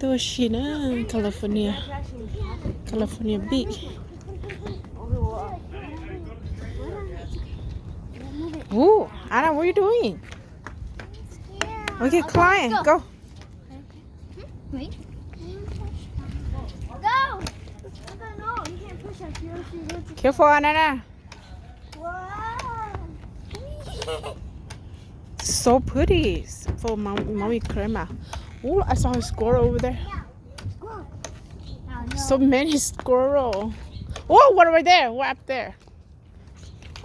ตัวชีนะแคลิฟอร์เนียบีชOoh, Anna, what are you doing? Okay, climb. Go. Wait. Go! No, you can't push us. You don't see what's Careful, Anna. Whoa! So pretty for mommy grandma. Oh, I saw a squirrel over there. So many squirrel. Oh, what right there? What up there?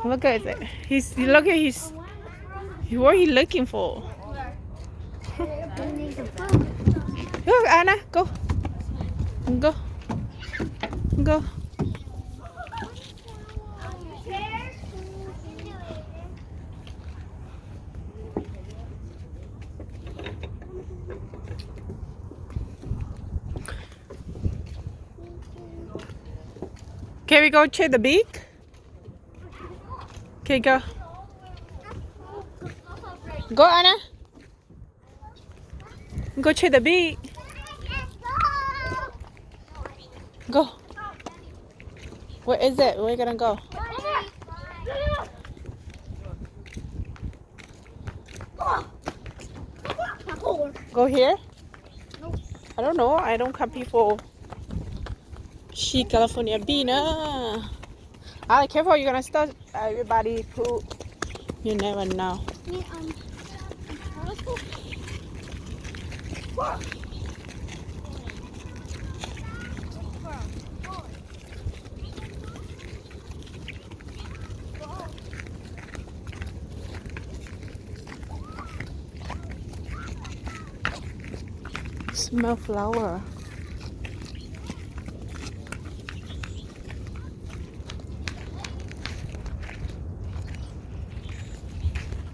Look at it. Look at his. What are you looking for? Look, Anna, go. Go. Go. Can we go check the beak? Okay, go. Go, Anna. Go check the beak. Go. Where is it? Where are you gonna go? Go here? I don't know. I don't come before. She California bean. Careful, you're gonna start everybody poop. You never know. Smell flower.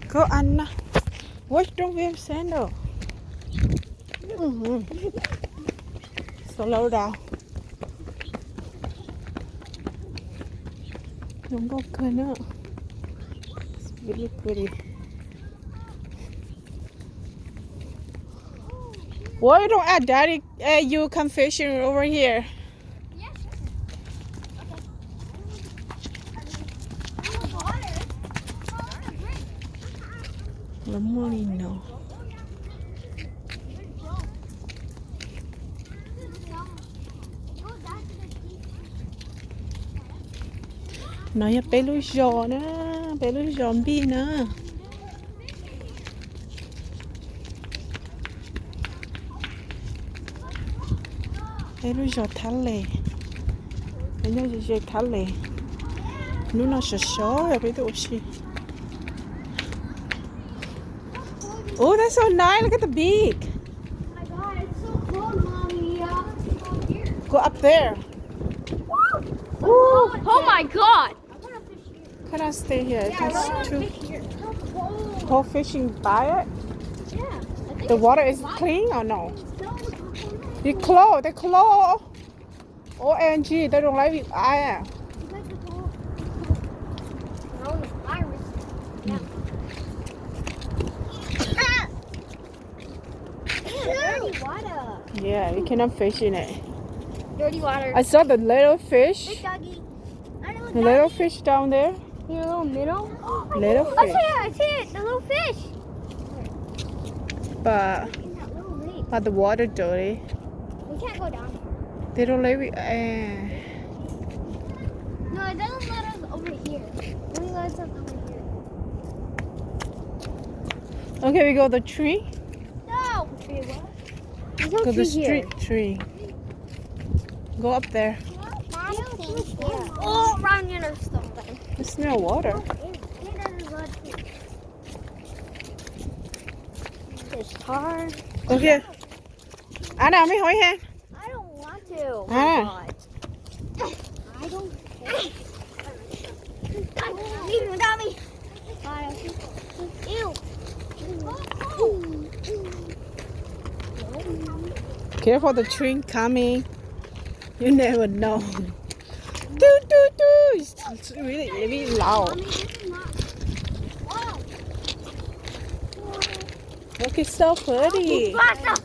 Go, Anna. Why don't we have sandal? Slow down. Don't go canoe. It's really pretty. Why don't Daddy you come fishing over here? The morning, no. Nói bé lưới giò nữa, bé lưới giò bi nữa. Bé lưới giò thắt lề. Bé nhau gì thắt lề. Nó nó sờ rồi bé tụi chị. Oh, that's so nice. Look at the beak. Oh my god, it's so cold, Mommy. Go up there. Ooh. Oh my god. I want to fish here. Can I stay here? Yeah, I It's want to too fish here. Cold. cold fishing by it. Yeah. I think The it's water is fine. clean or no? So They close. ONG, they don't like it. like the cold. Coronavirus. Yeah. Dirty water. Yeah, you cannot fish in it. Dirty water. I saw the little Big fish. doggy. The little fish down there. Your little minnow? Little I fish. see it. I see it. The little fish. But In that little lake. the water dirty. We can't go down. They don't let me. No, it doesn't let us over here. It only lets us over here. Okay, we go the tree. No. Wait, what? There's no Go the tree here. street tree. Go up there. Oh, around your something. There's no water. There's tar. Go here. Anna, mấy hỏi ha. I don't want to. Ah. I don't care. Leave me without me. Ew. Careful, the train coming. You never know. Do do do. It's really loud. Look, it's so pretty. Pasta.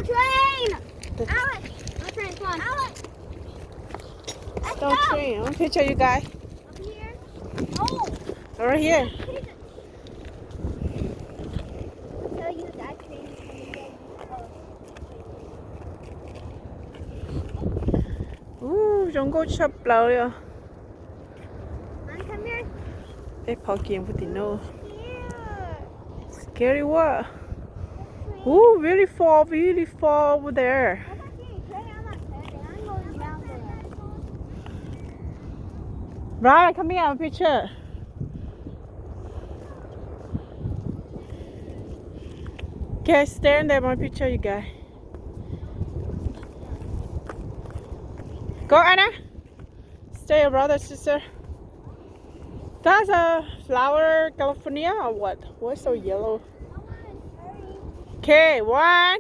train! Alex! No train, come on. Alex! Stone train. I want to picture you guys. Up here? Oh! Right here. I'll tell you that train is coming. 전고차 플라워요. Man, come here. They parking with the no. Here. Scary what? Ooh, really far over there. I'm going down there. Right, come here, a picture. Okay, stand there, my picture, you guys. Go, Anna. Stay, brother, sister. That's a flower, California, or what? What's so yellow? Okay, 1.